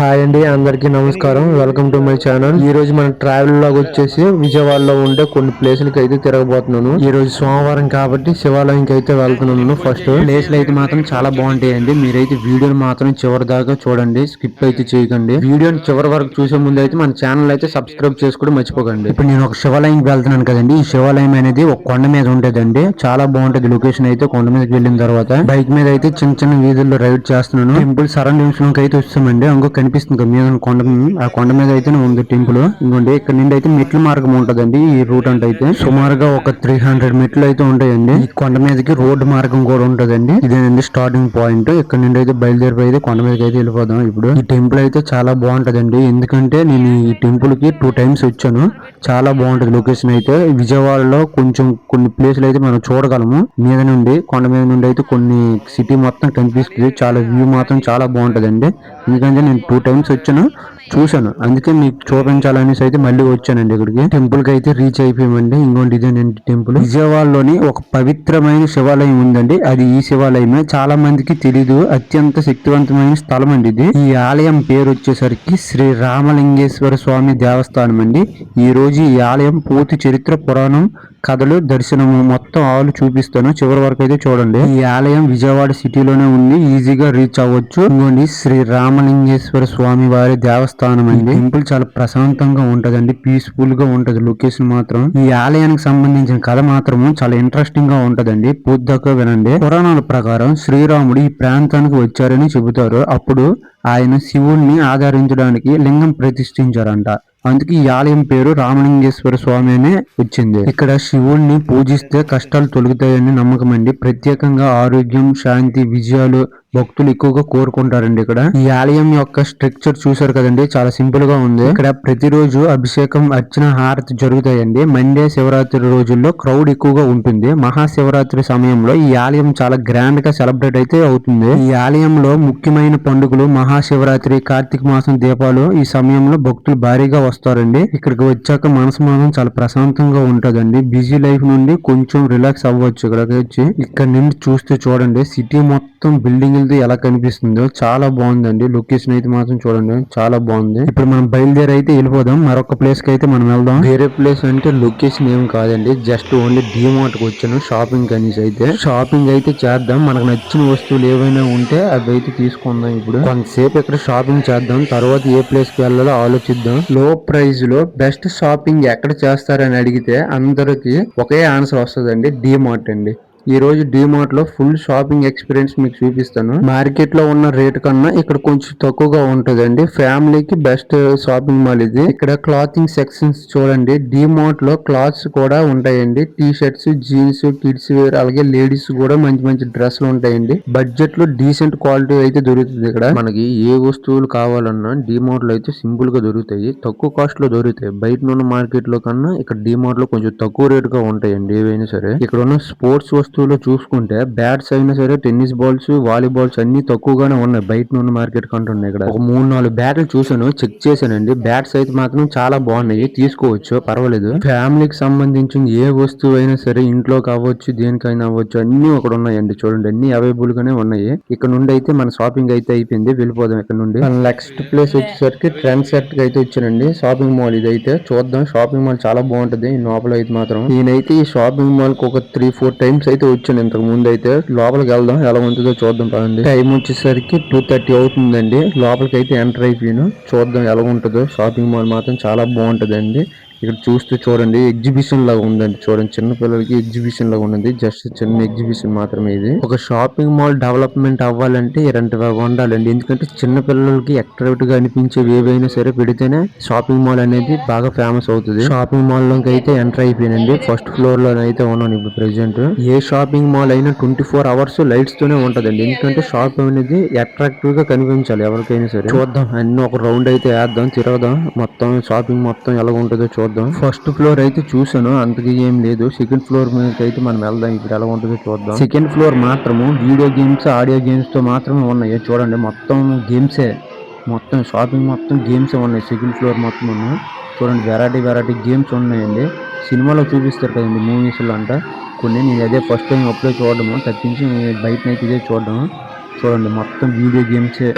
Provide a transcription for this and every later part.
Hi అండి, అందరికీ నమస్కారం. Welcome to my channel. ఈ రోజు మన ట్రావెల్ లాగా వచ్చేసి విజయవాడలో ఉండే కొన్ని ప్లేసులకి అయితే తిరగబోతున్నాను. ఈ రోజు సోమవారం కాబట్టి శివాలయంకి అయితే వెళ్తున్నాను. ఫస్ట్ ప్లేసులు అయితే మాత్రం చాలా బాగుంటాయండి. మీరైతే వీడియోని మాత్రం చివరి దాకా చూడండి, స్కిప్ అయితే చేయకండి. వీడియోని చివరి వరకు చూసే ముందు అయితే మన ఛానల్ అయితే సబ్స్క్రైబ్ చేసుకోవడం మర్చిపోకండి. ఇప్పుడు నేను ఒక శివాలయంకి వెళ్తున్నాను కదండి. ఈ శివాలయం అనేది ఒక కొండ మీద ఉంటదండి. చాలా బాగుంటది లొకేషన్ అయితే. కొండ మీదకి వెళ్ళిన తర్వాత బైక్ మీద అయితే చిన్న చిన్న వీధుల్లో రైడ్ చేస్తున్నాను. టెంపుల్ సరౌండింగ్స్ లోకి అయితే వస్తామండి. ఇంకో కనిపిస్తుంది మీద కొండ, ఆ కొండ మీద అయితే ఉంది టెంపుల్. ఇంకోండి ఇక్కడ నుండి అయితే మెట్ల మార్గం ఉంటదండి. ఈ రూట్ అంటే అయితే సుమారుగా ఒక 300 మెట్లు అయితే ఉంటాయండి. ఈ కొండ మీదకి రోడ్డు మార్గం కూడా ఉంటదండి. ఇదేనండి స్టార్టింగ్ పాయింట్. ఇక్కడ నుండి అయితే బయలుదేరి అయితే కొండ మీదకి అయితే వెళ్ళిపోదాం. ఇప్పుడు ఈ టెంపుల్ అయితే చాలా బాగుంటదండి. ఎందుకంటే నేను ఈ టెంపుల్ కి 2 times వచ్చాను. చాలా బాగుంటది లొకేషన్ అయితే. విజయవాడలో కొంచెం కొన్ని ప్లేసులు అయితే మనం చూడగలము. మీద నుండి కొండ మీద నుండి అయితే కొన్ని సిటీ మొత్తం కనిపిస్తుంది. చాలా వ్యూ మాత్రం చాలా బాగుంటదండి. ఎందుకంటే నేను 2 times వచ్చాను, చూశాను. అందుకే మీకు చూపించాలనేసి అయితే మళ్ళీ వచ్చానండి ఇక్కడికి. టెంపుల్ కి అయితే రీచ్ అయిపోయామండి. ఇంకోటి ఇదేనండి టెంపుల్. విజయవాడలోని ఒక పవిత్రమైన శివాలయం ఉందండి. అది ఈ శివాలయమే. చాలా మందికి తెలీదు. అత్యంత శక్తివంతమైన స్థలం అండి ఇది. ఈ ఆలయం పేరు వచ్చేసరికి శ్రీ రామలింగేశ్వర స్వామి దేవస్థానం అండి. ఈ రోజు ఈ ఆలయం పూర్తి చరిత్ర, పురాణం, కథలు, దర్శనము మొత్తం ఆలు చూపిస్తాను. చివరి వరకు అయితే చూడండి. ఈ ఆలయం విజయవాడ సిటీలోనే ఉంది. ఈజీగా రీచ్ అవ్వచ్చు. ఇంకోండి శ్రీ రామలింగేశ్వర స్వామి వారి దేవస్థానం అండి. టెంపుల్ చాలా ప్రశాంతంగా ఉంటదండి. పీస్ఫుల్ గా ఉంటది లొకేషన్ మాత్రం. ఈ ఆలయానికి సంబంధించిన కథ మాత్రం చాలా ఇంట్రెస్టింగ్ గా ఉంటదండి. పూర్తిగా వినండి. పురాణాల ప్రకారం శ్రీరాముడు ఈ ప్రాంతానికి వచ్చారని చెబుతారు. అప్పుడు ఆయన శివుణ్ణి ఆదరించడానికి లింగం ప్రతిష్ఠించారంట. అందుకే ఈ ఆలయం పేరు రామలింగేశ్వర స్వామి అనే వచ్చింది. ఇక్కడ శివుణ్ణి పూజిస్తే కష్టాలు తొలగుతాయని నమ్మకం అండి. ప్రత్యేకంగా ఆరోగ్యం, శాంతి, విజయాలు భక్తులు ఎక్కువగా కోరుకుంటారండి. ఇక్కడ ఈ ఆలయం యొక్క స్ట్రక్చర్ చూసారు కదండి, చాలా సింపుల్ గా ఉంది. ఇక్కడ ప్రతిరోజు అభిషేకం, అర్చన, హారతి జరుగుతాయండి. మండే శివరాత్రి రోజుల్లో క్రౌడ్ ఎక్కువగా ఉంటుంది. మహాశివరాత్రి సమయంలో ఈ ఆలయం చాలా గ్రాండ్ గా సెలబ్రేట్ అయితే అవుతుంది. ఈ ఆలయంలో ముఖ్యమైన పండుగలు మహాశివరాత్రి, కార్తీక మాసం దీపాలు. ఈ సమయంలో భక్తులు భారీగా వస్తారండి. ఇక్కడికి వచ్చాక మనసు మాత్రం చాలా ప్రశాంతంగా ఉంటదండి. బిజీ లైఫ్ నుండి కొంచెం రిలాక్స్ అవ్వచ్చు ఇక్కడికి వచ్చి. ఇక్కడ నుండి చూస్తే చూడండి, సిటీ మొత్తం బిల్డింగ్ ఎలా కనిపిస్తుందో చాలా బాగుందండి. లొకేషన్ అయితే మాత్రం చూడండి, చాలా బాగుంది. ఇప్పుడు మనం బయలుదేరి అయితే వెళ్ళిపోదాం. మరొక ప్లేస్ కి అయితే మనం వెళ్దాం. వేరే ప్లేస్ అంటే లొకేషన్ ఏం కాదండి, జస్ట్ ఓన్లీ డిమార్ట్ కి వచ్చాను షాపింగ్ అనేసి. అయితే షాపింగ్ అయితే చేద్దాం. మనకు నచ్చిన వస్తువులు ఏవైనా ఉంటే అవి అయితే తీసుకుందాం. ఇప్పుడు కొంతసేపు ఇక్కడ షాపింగ్ చేద్దాం, తర్వాత ఏ ప్లేస్ కి వెళ్ళాలో ఆలోచిద్దాం. లో ప్రైస్ లో బెస్ట్ షాపింగ్ ఎక్కడ చేస్తారని అడిగితే అందరికి ఒకే ఆన్సర్ వస్తుందండి, డిమార్ట్ అండి. ఈ రోజు డిమార్ట్ లో ఫుల్ షాపింగ్ ఎక్స్పీరియన్స్ మీకు చూపిస్తాను. మార్కెట్ లో ఉన్న రేటు కన్నా ఇక్కడ కొంచెం తక్కువగా ఉంటదండి. ఫ్యామిలీకి బెస్ట్ షాపింగ్ మాల్ ఇది. ఇక్కడ క్లాతింగ్ సెక్షన్స్ చూడండి. డిమార్ట్ లో క్లాత్స్ కూడా ఉంటాయండి. T shirts, jeans, kids wear, అలాగే లేడీస్ కూడా మంచి మంచి డ్రెస్సులు ఉంటాయండి. బడ్జెట్ లో డీసెంట్ క్వాలిటీ అయితే దొరుకుతుంది. ఇక్కడ మనకి ఏ వస్తువులు కావాలన్నా డిమార్ట్ లో అయితే సింపుల్ గా దొరుకుతాయి. తక్కువ కాస్ట్ లో దొరుకుతాయి. బయట ఉన్న మార్కెట్ లో కన్నా ఇక్కడ డిమార్ట్ లో కొంచెం తక్కువ రేట్ గా ఉంటాయండి ఏవైనా సరే. ఇక్కడ ఉన్న స్పోర్ట్స్ వస్తువులు చూసుకుంటే బ్యాట్స్ అయినా సరే, టెన్నిస్ బాల్స్, వాలీబాల్స్ అన్ని తక్కువగానే ఉన్నాయి బయట ఉన్న మార్కెట్ కంటే ఉన్నాయి. ఇక్కడ ఒక 3-4 బ్యాట్లు చూసాను, చెక్ చేశానండి. బ్యాట్స్ అయితే మాత్రం చాలా బాగున్నాయి, తీసుకోవచ్చు, పర్వాలేదు. ఫ్యామిలీకి సంబంధించిన ఏ వస్తువు అయినా సరే, ఇంట్లో కావచ్చు, దేనికైనా అవ్వచ్చు, అన్ని అక్కడ ఉన్నాయండి. చూడండి, అన్ని అవైలబుల్ గానే ఉన్నాయి. ఇక్కడ నుండి అయితే మన షాపింగ్ అయితే అయిపోయింది. వెళ్ళిపోదాం ఇక్కడ నుండి. నెక్స్ట్ ప్లేస్ వచ్చేసరికి ట్రెండ్ సెట్ కి అయితే వచ్చానండి. షాపింగ్ మాల్ ఇది అయితే చూద్దాం. షాపింగ్ మాల్ చాలా బాగుంటది. లోపల అయితే మాత్రం నేనైతే ఈ షాపింగ్ మాల్ కి ఒక 3-4 times అయితే వచ్చాను ఇంతకు ముందు. అయితే లోపలికి వెళ్దాం, ఎలా ఉంటుందో చూద్దాం పదండి. టైం వచ్చేసరికి 2:30 అవుతుందండి. లోపలికి అయితే ఎంటర్ అయిపోయాను. చూద్దాం ఎలా ఉంటుందో. షాపింగ్ మాల్ మాత్రం చాలా బాగుంటదండి. ఇక్కడ చూస్తే చూడండి, ఎగ్జిబిషన్ లాగా ఉందండి. చూడండి, చిన్న పిల్లలకి ఎగ్జిబిషన్ లాగా ఉన్నది. జస్ట్ చిన్న ఎగ్జిబిషన్ మాత్రమే ఇది. ఒక షాపింగ్ మాల్ డెవలప్మెంట్ అవ్వాలంటే ఇలాంటివి ఉండాలండి. ఎందుకంటే చిన్న పిల్లలకి అట్రాక్టివ్ గా అనిపించేవి ఏవైనా సరే పెడితేనే షాపింగ్ మాల్ అనేది బాగా ఫేమస్ అవుతుంది. షాపింగ్ మాల్ లోకి అయితే ఎంటర్ అయిపోయినండి. ఫస్ట్ ఫ్లోర్ లో అయితే ఉన్నాను ఇప్పుడు ప్రెసెంట్. ఏ షాపింగ్ మాల్ అయినా 24 hours లైట్స్ తోనే ఉంటదండి. ఎందుకంటే షాప్ అనేది అట్రాక్టివ్ గా కనిపించాలి ఎవరికైనా సరే. చూద్దాం, అన్ని ఒక రౌండ్ అయితే వేద్దాం, తిరగదాం. మొత్తం షాపింగ్ మొత్తం ఎలా ఉంటుందో చూద్దాం. ఫస్ట్ ఫ్లోర్ అయితే చూసాను, అంతగా ఏం లేదు. సెకండ్ ఫ్లోర్ మీద అయితే మనం వెళ్దాం. ఇప్పుడు ఎలా ఉంటుందో చూద్దాం. సెకండ్ ఫ్లోర్ మాత్రము వీడియో గేమ్స్, ఆడియో గేమ్స్ తో మాత్రమే ఉన్నాయి. చూడండి, మొత్తం గేమ్సే. మొత్తం షాపింగ్ మొత్తం గేమ్స్ ఉన్నాయి. సెకండ్ ఫ్లోర్ మొత్తం చూడండి, వెరైటీ గేమ్స్ ఉన్నాయండి. సినిమాలో చూపిస్తారు కదండి, మూవీస్ లో అంట కొన్ని. నేను అదే ఫస్ట్ టైం అప్పుడే చూడడము తప్పించి బయటనైతే ఇదే చూడడం. చూడండి, మొత్తం వీడియో గేమ్సే.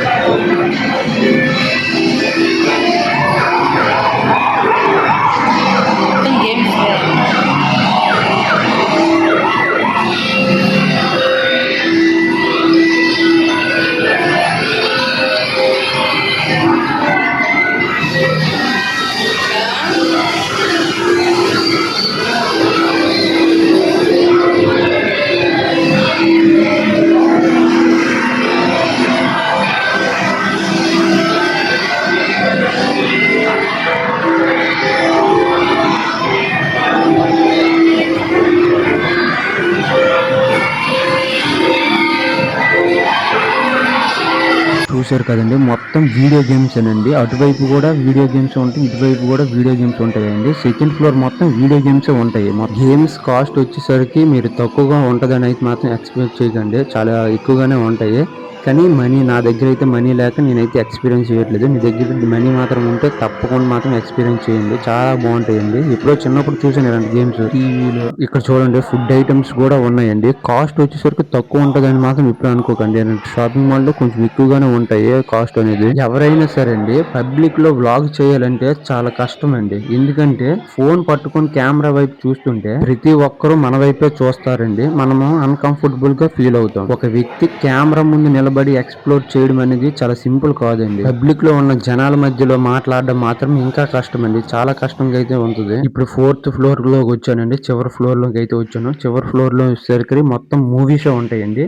చూసారు కదండి, మొత్తం వీడియో గేమ్స్ అండి. అటువైపు కూడా వీడియో గేమ్స్ ఉంటాయి, ఇటువైపు కూడా వీడియో గేమ్స్ ఉంటాయండి. సెకండ్ ఫ్లోర్ మొత్తం వీడియో గేమ్స్ ఉంటాయి. గేమ్స్ కాస్ట్ వచ్చేసరికి మీరు తక్కువగా ఉంటదని అయితే మాత్రం ఎక్స్పెక్ట్ చేయకండి, చాలా ఎక్కువగానే ఉంటాయి. కానీ నా దగ్గర అయితే మనీ లేక నేనైతే ఎక్స్పీరియన్స్ చేయట్లేదు. మీ దగ్గర మనీ మాత్రం ఉంటే తప్పకుండా మాత్రం ఎక్స్పీరియన్స్ చేయండి, చాలా బాగుంటాయండి. ఎప్పుడో చిన్నప్పుడు చూసాను ఇలాంటి గేమ్స్ టీవీలో. ఇక్కడ చూడండి, ఫుడ్ ఐటమ్స్ కూడా ఉన్నాయండి. కాస్ట్ వచ్చేసరికి తక్కువ ఉంటుందని మాత్రం ఇప్పుడు అనుకోకండి. షాపింగ్ మాల్ లో కొంచెం ఎక్కువగానే ఉంటాయి కాస్ట్ అనేది. ఎవరైనా సరే అండి, పబ్లిక్ లో వ్లాగ్ చేయాలంటే చాలా కష్టం అండి. ఎందుకంటే ఫోన్ పట్టుకొని కెమెరా వైపు చూస్తుంటే ప్రతి ఒక్కరూ మన వైపే చూస్తారండి. మనము అన్కంఫర్టబుల్ గా ఫీల్ అవుతాం. ఒక వ్యక్తి కెమెరా ముందు నిలబడి ఎక్స్ప్లోర్ చేయడం అనేది చాలా సింపుల్ కాదండి. పబ్లిక్ లో ఉన్న జనాల మధ్యలో మాట్లాడడం మాత్రం ఇంకా కష్టం అండి, చాలా కష్టంగా అయితే ఉంటుంది. ఇప్పుడు 4th ఫ్లోర్ లోకి వచ్చానండి, చివరి ఫ్లోర్ లోకి అయితే వచ్చాను. చివరి ఫ్లోర్ లో వచ్చేసరికి మొత్తం మూవీస్ ఉంటాయండి.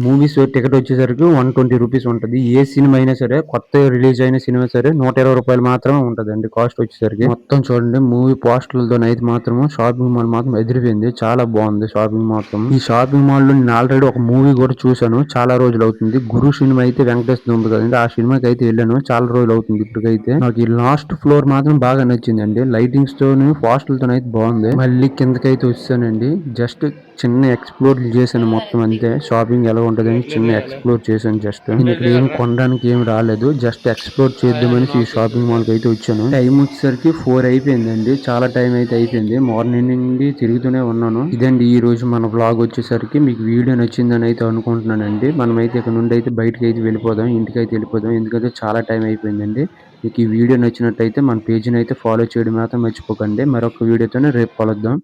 మూవీస్ టికెట్ వచ్చేసరికి 120 రూపీస్ ఉంటుంది. ఏ సినిమా అయినా సరే, కొత్త రిలీజ్ అయిన సినిమా సరే 120 రూపాయలు మాత్రమే ఉంటదండి కాస్ట్ వచ్చేసరికి. మొత్తం చూడండి, మూవీ పోస్టర్లతో అయితే మాత్రం షాపింగ్ మాల్ మాత్రం ఎదిరిపోయింది, చాలా బాగుంది షాపింగ్ మాత్రం. ఈ షాపింగ్ మాల్ లో నేను ఆల్రెడీ ఒక మూవీ కూడా చూసాను, చాలా రోజులు అవుతుంది. గురు సినిమా అయితే వెంకటేష్ ఉంది కదండి, ఆ సినిమాకి అయితే వెళ్ళాను, చాలా రోజులు అవుతుంది ఇప్పటికైతే. నాకు ఈ లాస్ట్ ఫ్లోర్ మాత్రం బాగా నచ్చిందండి, లైటింగ్స్ తోని పోస్టర్లతో అయితే బాగుంది. మళ్ళీ కిందకైతే వచ్చానండి, జస్ట్ చిన్న ఎక్స్ప్లోర్ చేశాను మొత్తం అంతే. షాపింగ్ ఎలా ఉంటదని చిన్న ఎక్స్ప్లోర్ చేశాను జస్ట్. నేను ఇక్కడ ఏం కొనడానికి ఏం రాలేదు, జస్ట్ ఎక్స్ప్లోర్ చేద్దామని ఈ షాపింగ్ మాల్ కి అయితే వచ్చాను. టైం వచ్చేసరికి 4 అయిపోయిందండి, చాలా టైం అయితే అయిపోయింది. మార్నింగ్ నుండి తిరుగుతూనే ఉన్నాను. ఇదండి ఈ రోజు మన వ్లాగ్ వచ్చేసరికి. మీకు వీడియో నచ్చిందని అయితే అనుకుంటున్నానండి. మనమైతే ఇక్కడ నుండి అయితే బయటకి అయితే వెళ్ళిపోదాం, ఇంటికి అయితే వెళ్ళిపోదాం, ఎందుకంటే చాలా టైం అయిపోయిందండి. మీకు ఈ వీడియో నచ్చినట్టయితే మన పేజీని అయితే ఫాలో చేయడం మాత్రం మర్చిపోకండి. మరొక వీడియోతోనే రేపు కలుద్దాం.